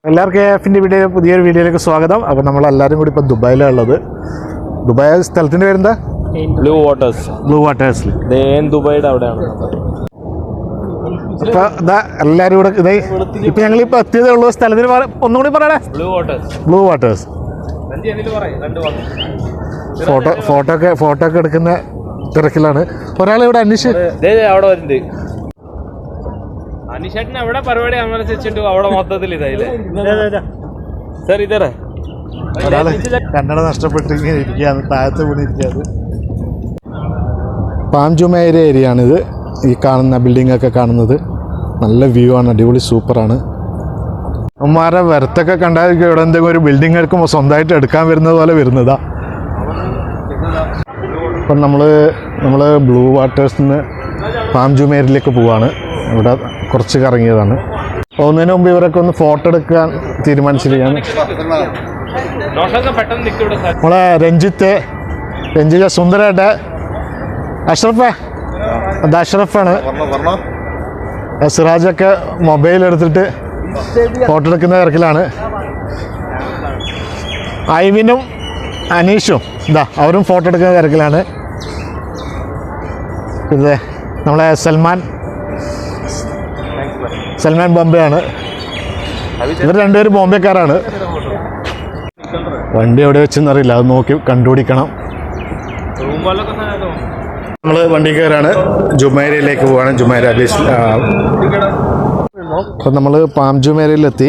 എല്ലാവർക്കും എഫിൻ്റെ പുതിയൊരു വീഡിയോയിലേക്ക് സ്വാഗതം. അപ്പോൾ നമ്മളെല്ലാവരും കൂടി ഇപ്പോൾ ദുബായിലാണ്. ദുബായ് സ്ഥലത്തിൻ്റെ പേരെന്താ? ബ്ലൂ വാട്ടേഴ്സിൽ ദുബായിയുടെ അവിടെയാണ്. അപ്പോൾ ഇതാ എല്ലാവരും കൂടെ ഇപ്പം ഞങ്ങളിപ്പോൾ എത്തിയതേ ഉള്ളൂ. സ്ഥലത്തിന് ഒന്നുകൂടി പറയണേ. Blue waters. ഫോട്ടോ ഒക്കെ എടുക്കുന്ന തിരക്കിലാണ്. ഒരാൾ ഇവിടെ അവിടെ വരുന്നുണ്ട്. അനിഷേട്ടൻ എവിടെ പരിപാടി അമർച്ചിട്ട് അവിടെ മൊത്തത്തിൽ ഇതായില്ലേ സാർ? ഇതേ ഒരാള് കന്നഡ നഷ്ടപ്പെട്ട് ഇങ്ങനെ ഇരിക്കുകയാണ്, താഴത്ത് വീണിരിക്കുകയാണ്. പാം ജുമൈര ഏരിയ ആണിത്. ഈ കാണുന്ന ബിൽഡിംഗ് ഒക്കെ കാണുന്നത് നല്ല വ്യൂ ആണ്, അടിപൊളി സൂപ്പറാണ്. അമ്മമാരെ വരത്തൊക്കെ കണ്ടായിരിക്കും ഇവിടെ എന്തെങ്കിലും ഒരു ബിൽഡിംഗ് എടുക്കുമ്പോൾ സ്വന്തമായിട്ട് എടുക്കാൻ വരുന്നത് പോലെ വരുന്നതാ. ഇപ്പം നമ്മൾ ബ്ലൂ വാട്ടേഴ്സിൽ നിന്ന് പാം ജുമൈരയിലേക്ക് പോവാണ്. ഇവിടെ കുറച്ച് കറങ്ങിയതാണ്. പോകുന്നതിന് മുമ്പ് ഇവരൊക്കെ ഒന്ന് ഫോട്ടോ എടുക്കാൻ തീരുമാനിച്ചിരിക്കുകയാണ്. നമ്മളെ രഞ്ജിത്ത് സുന്ദരേട്ട അഷ്റഫാണ്. സിറാജൊക്കെ മൊബൈൽ എടുത്തിട്ട് ഫോട്ടോ എടുക്കുന്ന തിരക്കിലാണ്. ഐവിനും അനീഷും അവരും ഫോട്ടോ എടുക്കുന്ന തിരക്കിലാണ്. ഇത് നമ്മളെ സൽമാൻ ബോംബെയാണ്. ഇവർ രണ്ടുപേരും ബോംബെക്കാരാണ്. വണ്ടി എവിടെ വെച്ചെന്നറിയില്ല, അത് നോക്കി കണ്ടുപിടിക്കണം. നമ്മൾ വണ്ടി കയറാണ്, ജുമൈരയിലേക്ക് പോവാണ്. ജുമൈര അപ്പം നമ്മൾ പാം ജുമൈരയിലെത്തി.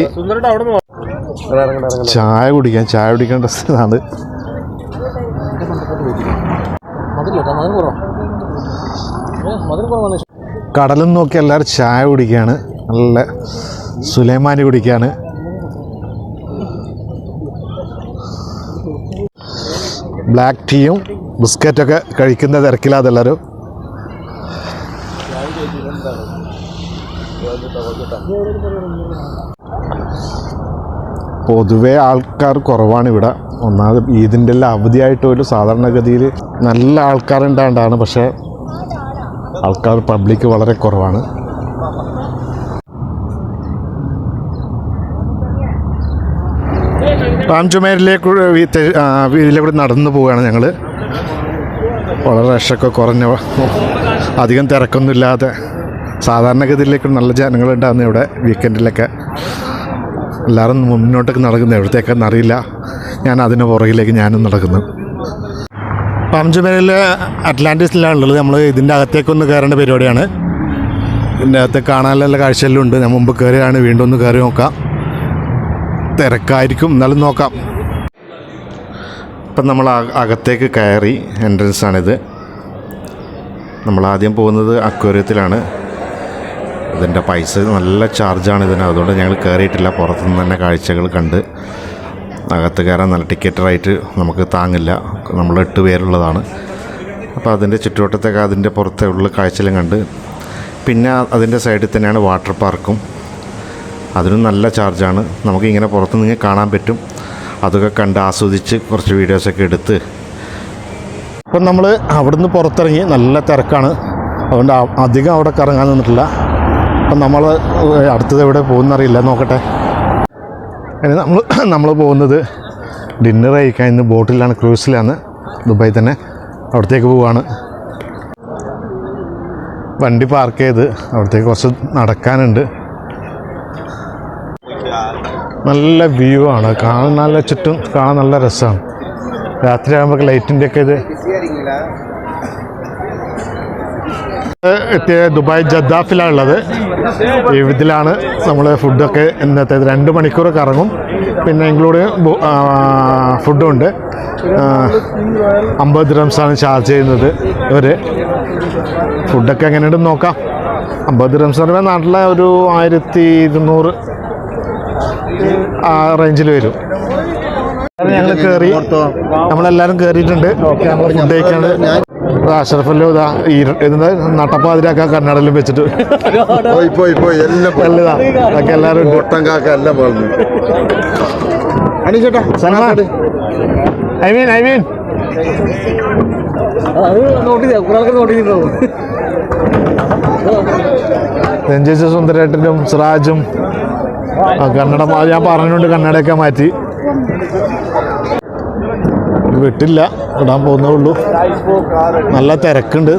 ചായ കുടിക്കേണ്ട സ്ഥലമാണ്. കടലും നോക്കി എല്ലാവരും ചായ കുടിക്കുകയാണ്. നല്ല സുലൈമാനി കുടിക്കുകയാണ്. ബ്ലാക്ക് ടീയും ബിസ്ക്കറ്റൊക്കെ കഴിക്കുന്ന തിരക്കിലാണ് എല്ലാവരും. പൊതുവേ ആൾക്കാർ കുറവാണ് ഇവിടെ. ഒന്നാമത് ഈദിൻ്റെ എല്ലാം അവധിയായിട്ട് പോലും സാധാരണഗതിയിൽ നല്ല ആൾക്കാരുണ്ടാണ്ടാണ്, പക്ഷേ ആൾക്കാർ പബ്ലിക് വളരെ കുറവാണ്. പാം ജുമൈരയിലേക്ക് ഇതിലൂടെ നടന്നു പോവുകയാണ് ഞങ്ങൾ. വളരെ റഷൊക്കെ കുറഞ്ഞ, അധികം തിരക്കൊന്നുമില്ലാതെ സാധാരണഗതിയിലേക്ക് നല്ല ജനങ്ങളുണ്ടാകുന്നു ഇവിടെ. വീക്കെൻഡിലൊക്കെ എല്ലാവരും മുന്നോട്ടേക്ക് നടക്കുന്നു. എവിടത്തേക്കെന്ന് അറിയില്ല, ഞാൻ അതിന് പുറകിലേക്ക് ഞാനും നടക്കുന്നു. പാം ജുമൈരയിലെ അറ്റ്ലാന്റിസിലാണുള്ളത്. നമ്മൾ ഇതിൻ്റെ അകത്തേക്കൊന്ന് കയറേണ്ട പരിപാടിയാണ്. ഇതിൻ്റെ അകത്ത് കാണാനുള്ള കാഴ്ചയെല്ലാം ഉണ്ട്. ഞാൻ മുമ്പ് കയറിയാണ്, വീണ്ടും ഒന്ന് കയറി നോക്കാം. തിരക്കായിരിക്കും, എന്നാലും നോക്കാം. ഇപ്പം നമ്മൾ അകത്തേക്ക് കയറി. എൻട്രൻസാണിത്. നമ്മളാദ്യം പോകുന്നത് അക്വേറിയത്തിലാണ്. ഇതിൻ്റെ പൈസ നല്ല ചാർജാണ് ഇതിന്, അതുകൊണ്ട് ഞങ്ങൾ കയറിയിട്ടില്ല. പുറത്തുനിന്ന് തന്നെ കാഴ്ചകൾ കണ്ട്. അകത്ത് കയറാൻ നല്ല ടിക്കറ്റ് റേറ്റ് നമുക്ക് താങ്ങില്ല. നമ്മൾ 8 പേരുള്ളതാണ്. അപ്പോൾ അതിൻ്റെ ചുറ്റുവട്ടത്തൊക്കെ അതിൻ്റെ പുറത്തുള്ള കാഴ്ചകളും കണ്ട്. പിന്നെ അതിൻ്റെ സൈഡിൽ തന്നെയാണ് വാട്ടർ പാർക്കും. അതിനും നല്ല ചാർജാണ്. നമുക്കിങ്ങനെ പുറത്തുനിന്ന് കാണാൻ പറ്റും. അതൊക്കെ കണ്ട് ആസ്വദിച്ച് കുറച്ച് വീഡിയോസൊക്കെ എടുത്ത്. അപ്പം നമ്മൾ അവിടുന്ന് പുറത്തിറങ്ങി. നല്ല തിരക്കാണ്, അതുകൊണ്ട് അധികം അവിടെ കറങ്ങാൻ നിന്നിട്ടില്ല. അപ്പം നമ്മൾ അടുത്തത് എവിടെ പോകുന്നറിയില്ല, നോക്കട്ടെ. നമ്മൾ പോകുന്നത് ഡിന്നർ കഴിക്കാൻ. ഇന്ന് ബോട്ടിലാണ്, ക്രൂസിലാണ്, ദുബായി തന്നെ. അവിടത്തേക്ക് പോവാണ്. വണ്ടി പാർക്ക് ചെയ്ത് അവിടത്തേക്ക് കുറച്ച് നടക്കാനുണ്ട്. നല്ല വ്യൂ ആണ്, കാണാൻ നല്ല ചുറ്റും കാണാൻ നല്ല രസമാണ്. രാത്രി ആകുമ്പോൾ ലൈറ്റിൻ്റെ ഒക്കെ ഇത് എത്തിയ ദുബായ് ജദ്ദാഫിലാണുള്ളത്. ഇതിലാണ് നമ്മൾ ഫുഡൊക്കെ ഇന്നത്തെ 2 മണിക്കൂർ കറങ്ങും. പിന്നെ ഇൻക്ലൂഡ് ഫുഡും ഉണ്ട്. 50 ദിർഹംസാണ് ചാർജ് ചെയ്യുന്നത് ഇവർ. ഫുഡൊക്കെ എങ്ങനെയുണ്ടെന്ന് നോക്കാം. 50 ദിർഹംസ് എന്ന് പറയുമ്പോൾ നാട്ടിലെ ഒരു 1200 ആ റേഞ്ചിൽ വരും. ഞങ്ങൾ കയറി, നമ്മളെല്ലാവരും കയറിയിട്ടുണ്ട്. ഫുഡ് കഴിക്കാണ്. അഷ്റഫല്ലോ ഇതിന്റെ നട്ടപ്പാതിരാക്ക കന്നഡയിലും വെച്ചിട്ട് അതൊക്കെ എല്ലാവരും സൽമാൻ ഐ മീൻ രഞ്ജിത്ത് സുന്ദരേട്ടനും സിറാജും കന്നഡ ഞാൻ പറഞ്ഞുകൊണ്ട് കന്നഡയൊക്കെ മാറ്റി വിട്ടില്ല, ഇടാൻ പോകുന്നേ ഉള്ളൂ. നല്ല തിരക്കുണ്ട്.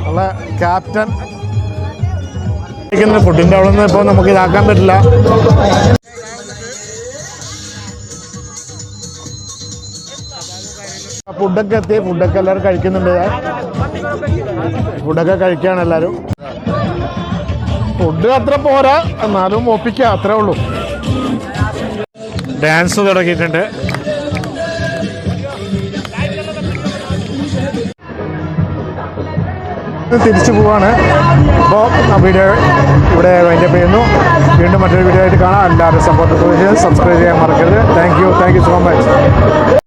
നല്ല ക്യാപ്റ്റൻ ഫുഡിൻ്റെ അവിടെ നിന്ന് ഇപ്പോൾ നമുക്ക് ഇതാക്കാൻ പറ്റില്ല. ഫുഡൊക്കെ എത്തി, ഫുഡൊക്കെ എല്ലാവരും കഴിക്കുന്നുണ്ട്. ഫുഡൊക്കെ കഴിക്കുകയാണ് എല്ലാവരും. ഫുഡ് അത്ര പോരാ, എന്നാലും ഒപ്പിക്കുക, അത്രേ ഉള്ളൂ. ഡാൻസ് തുടങ്ങിയിട്ടുണ്ട്. തിരിച്ചു പോവാണ്. അപ്പോൾ വീഡിയോ ഇവിടെ വൈൻഡപ്പ് ചെയ്യുന്നു. വീണ്ടും മറ്റൊരു വീഡിയോ ആയിട്ട് കാണാം. എല്ലാവരും സപ്പോർട്ട് സബ്സ്ക്രൈബ് ചെയ്യാൻ